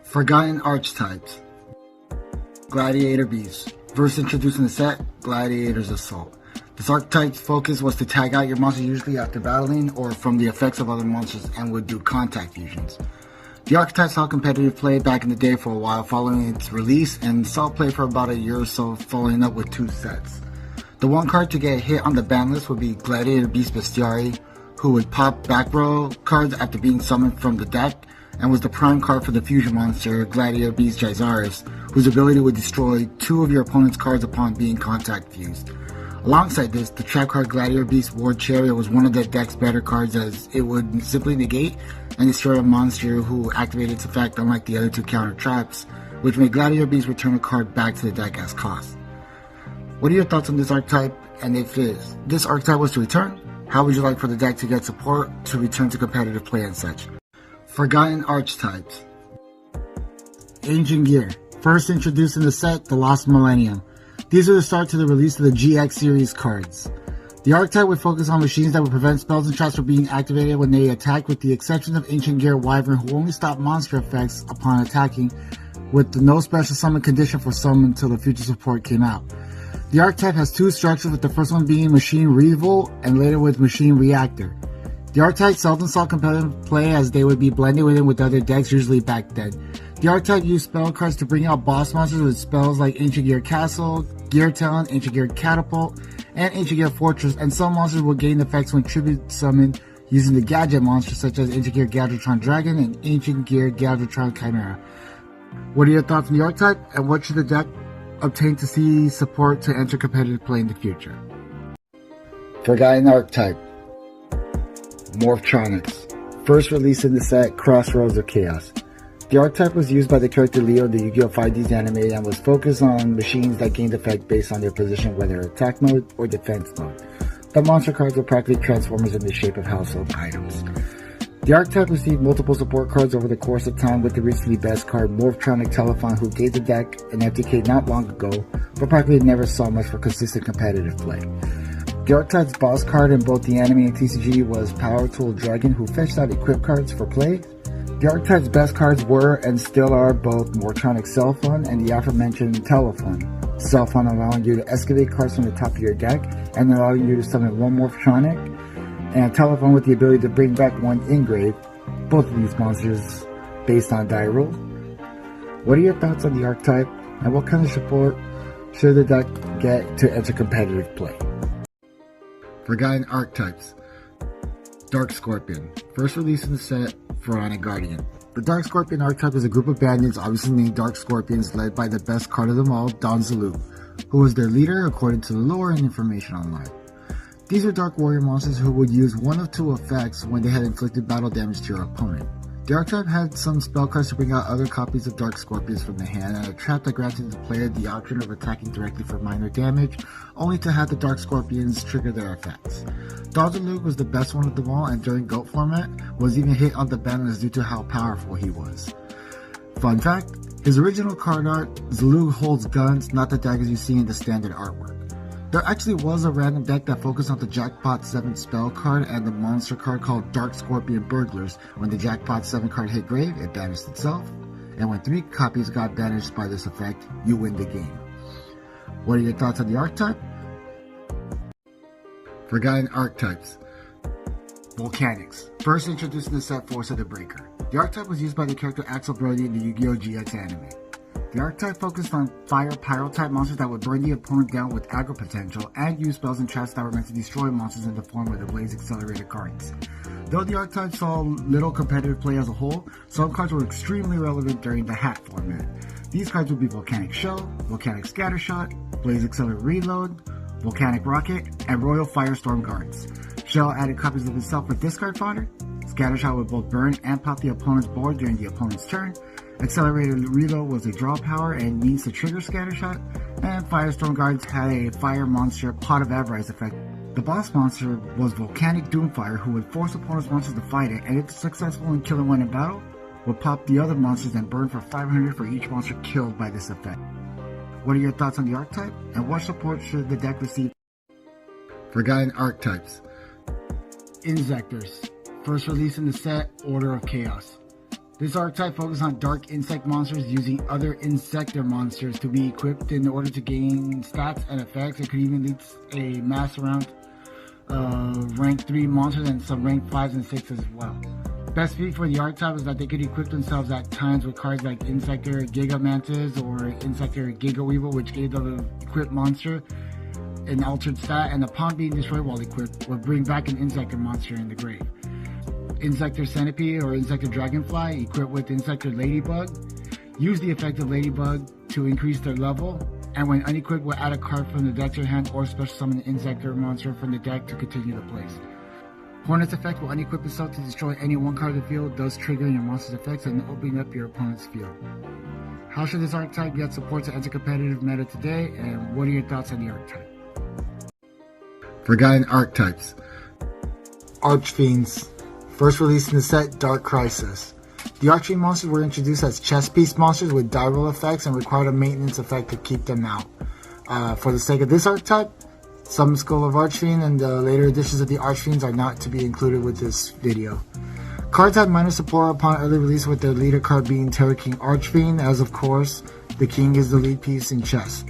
Forgotten Archetypes. Gladiator Beast. First introduced in the set, Gladiator's Assault. This archetype's focus was to tag out your monster usually after battling or from the effects of other monsters and would do contact fusions. The archetype saw competitive play back in the day for a while following its release and saw play for about a year or so, following up with 2 sets. The one card to get hit on the ban list would be Gladiator Beast Bestiari, who would pop back row cards after being summoned from the deck, and was the prime card for the fusion monster Gladiator Beast Gizaris, whose ability would destroy 2 of your opponent's cards upon being contact fused. Alongside this, the trap card Gladiator Beast Ward Chariot was one of the deck's better cards, as it would simply negate and destroy a monster who activated its effect, unlike the other 2 counter traps, which made Gladiator Beast return a card back to the deck as cost. What are your thoughts on this archetype, and if this archetype was to return, how would you like for the deck to get support to return to competitive play and such? Forgotten Archetypes. Ancient Gear. First introduced in the set, The Lost Millennium. These are the start to the release of the GX series cards. The archetype would focus on machines that would prevent spells and traps from being activated when they attack, with the exception of Ancient Gear Wyvern, who only stop monster effects upon attacking, with no special summon condition for summon until the future support came out. The archetype has 2 structures, with the first one being Machine Revolt and later with Machine Reactor. The archetype seldom saw competitive play, as they would be blended in with other decks, usually back then. The archetype used spell cards to bring out boss monsters with spells like Ancient Gear Castle, Gear Talon, Ancient Gear Catapult, and Ancient Gear Fortress, and some monsters will gain effects when tribute summoned using the gadget monsters such as Ancient Gear Gadgetron Dragon and Ancient Gear Gadgetron Chimera. What are your thoughts on the archetype, and what should the deck obtain to see support to enter competitive play in the future? Forgotten Archetype. Morphotronics. First released in the set, Crossroads of Chaos. The archetype was used by the character Leo in the Yu-Gi-Oh! 5D's anime and was focused on machines that gained effect based on their position, whether attack mode or defense mode. The monster cards were practically transformers in the shape of household items. The archetype received multiple support cards over the course of time, with the recently best card Morphotronic Telephone, who gave the deck an FTK not long ago, but practically never saw much for consistent competitive play. The archetype's boss card in both the anime and TCG was Power Tool Dragon, who fetched out equip cards for play. The archetype's best cards were and still are both Morphotronic Cell Phone and the aforementioned Telephone. Cell Phone allowing you to excavate cards from the top of your deck and allowing you to summon 1 Morphotronic, and Telephone with the ability to bring back 1 Engrave, both of these monsters based on die roll. What are your thoughts on the archetype, and what kind of support should the deck get to enter competitive play? Forgotten Archetypes. Dark Scorpion. First released in the set, Pharaonic Guardian. The Dark Scorpion archetype is a group of bandits, obviously named Dark Scorpions, led by the best card of them all, Don Zulu, who was their leader according to the lore and information online. These are Dark Warrior monsters who would use 1 of 2 effects when they had inflicted battle damage to your opponent. The archetype had some spell cards to bring out other copies of Dark Scorpions from the hand, and a trap that granted the player the option of attacking directly for minor damage, only to have the Dark Scorpions trigger their effects. Don Zulu was the best one of them all, and during GOAT format was even hit on the ban list due to how powerful he was. Fun fact, his original card art, Zulu holds guns, not the daggers you see in the standard artwork. There actually was a random deck that focused on the Jackpot 7 spell card and the monster card called Dark Scorpion Burglars. When the Jackpot 7 card hit grave, it banished itself, and when 3 copies got banished by this effect, you win the game. What are your thoughts on the archetype? Forgotten Archetypes. Volcanics. First introduced in the set, Force of the Breaker. The archetype was used by the character Axel Brody in the Yu-Gi-Oh! GX anime. The archetype focused on fire pyro type monsters that would burn the opponent down with aggro potential and use spells and traps that were meant to destroy monsters in the form of the Blaze Accelerated cards. Though the archetype saw little competitive play as a whole, some cards were extremely relevant during the hat format. These cards would be Volcanic Shell, Volcanic Scattershot, Blaze Accelerated Reload, Volcanic Rocket, and Royal Firestorm Guards. Shell added copies of itself for discard fodder. Scattershot would both burn and pop the opponent's board during the opponent's turn. Accelerated Reload was a draw power and means to trigger Scattershot, and Firestorm Guards had a fire monster Pot of Avarice effect. The boss monster was Volcanic Doomfire, who would force opponent's monsters to fight it, and if successful in killing one in battle, would pop the other monsters and burn for 500 for each monster killed by this effect. What are your thoughts on the archetype, and what support should the deck receive? Forgotten Archetypes. Insectors. First released in the set, Order of Chaos. This archetype focuses on dark insect monsters using other Insector monsters to be equipped in order to gain stats and effects. It could even lead a mass amount of rank 3 monsters and some rank 5s and 6s as well. Best feat for the archetype is that they could equip themselves at times with cards like Insector Gigamantis or Insector Gigaweevil, which gave the equipped monster an altered stat, and upon being destroyed while equipped, would bring back an Insector monster in the grave. Insector Centipede or Insector Dragonfly, equipped with Insector Ladybug, use the effect of Ladybug to increase their level, and when unequipped will add a card from the deck to your hand or special summon an Insector monster from the deck to continue the plays. Hornet's effect will unequip itself to destroy any one card of the field, thus triggering your monster's effects and opening up your opponent's field. How should this archetype get support to enter competitive meta today, and what are your thoughts on the archetype? Forgotten Archetypes. Archfiends. First released in the set Dark Crisis. The Archfiend monsters were introduced as chess piece monsters with die roll effects and required a maintenance effect to keep them out. For the sake of this archetype, some Skull of Archfiend and the later editions of the Archfiends are not to be included with this video. Cards had minor support upon early release, with their leader card being Terror King Archfiend, as of course, the king is the lead piece in chess.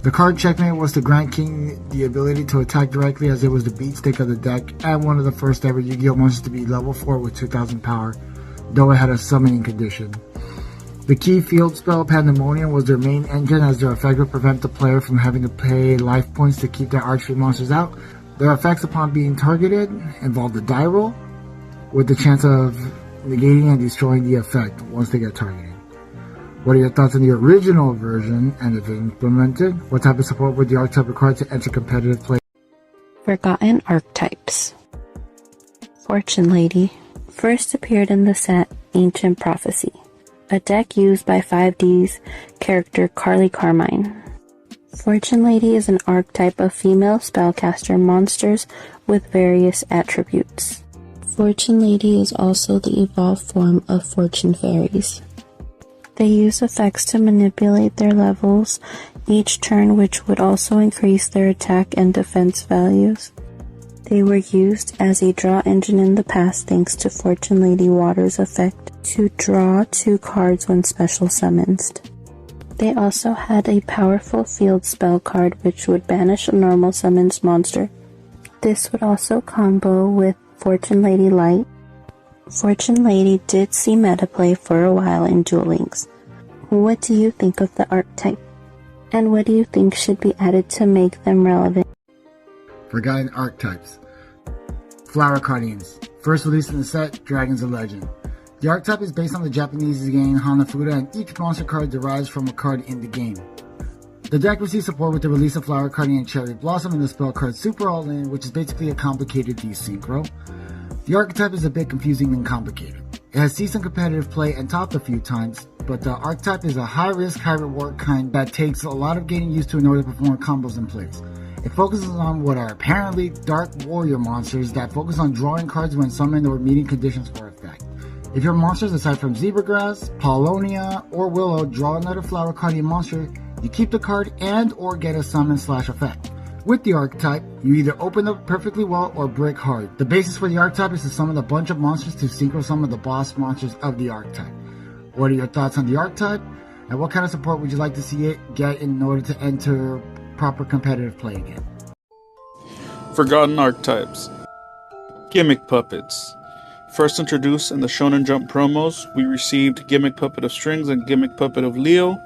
The card Checkmate was to grant King the ability to attack directly, as it was the beat stick of the deck and one of the first ever Yu-Gi-Oh monsters to be level 4 with 2000 power, though it had a summoning condition. The key field spell Pandemonium was their main engine, as their effect would prevent the player from having to pay life points to keep their Archfiend monsters out. Their effects upon being targeted involved a die roll, with the chance of negating and destroying the effect once they get targeted. What are your thoughts on the original version, and if implemented, what type of support would the archetype require to enter competitive play? Forgotten Archetypes. Fortune Lady first appeared in the set Ancient Prophecy, a deck used by 5D's character Carly Carmine. Fortune Lady is an archetype of female spellcaster monsters with various attributes. Fortune Lady is also the evolved form of Fortune Fairies. They use effects to manipulate their levels each turn, which would also increase their attack and defense values. They were used as a draw engine in the past thanks to Fortune Lady Water's effect to draw 2 cards when special summoned. They also had a powerful field spell card which would banish a normal summons monster. This would also combo with Fortune Lady Light. Fortune Lady did see meta play for a while in Duel Links. What do you think of the archetype? And what do you think should be added to make them relevant? Forgotten Archetypes. Flower Cardians. First released in the set Dragons of Legend. The archetype is based on the Japanese game Hanafuda, and each monster card derives from a card in the game. The deck received support with the release of Flower Cardian and Cherry Blossom and the spell card Super All-In, which is basically a complicated desynchro. The archetype is a bit confusing and complicated. It has seen some competitive play and topped a few times, but the archetype is a high-risk, high-reward kind that takes a lot of getting used to in order to perform combos and plays. It focuses on what are apparently dark warrior monsters that focus on drawing cards when summoned or meeting conditions for effect. If your monsters, aside from Zebragrass, Paulownia, or Willow, draw another Flower Cardian monster, you keep the card and or get a summon/effect. With the archetype, you either open up perfectly well or brick hard. The basis for the archetype is to summon a bunch of monsters to synchro summon the boss monsters of the archetype. What are your thoughts on the archetype? And what kind of support would you like to see it get in order to enter proper competitive play again? Forgotten Archetypes. Gimmick Puppets. First introduced in the Shonen Jump promos, we received Gimmick Puppet of Strings and Gimmick Puppet of Leo.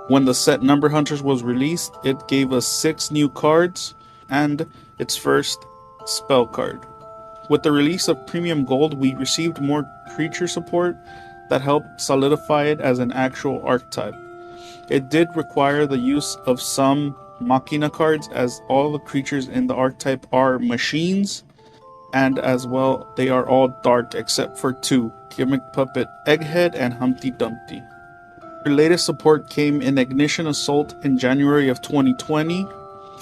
When the set Number Hunters was released, it gave us 6 new cards and its first spell card. With the release of Premium Gold, we received more creature support that helped solidify it as an actual archetype. It did require the use of some Machina cards, as all the creatures in the archetype are machines, and as well they are all dark except for 2, Gimmick Puppet Egghead and Humpty Dumpty. The latest support came in Ignition Assault in January of 2020.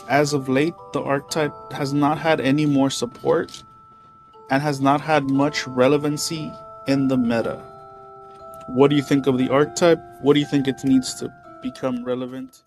As of late, the archetype has not had any more support and has not had much relevancy in the meta. What do you think of the archetype? What do you think it needs to become relevant?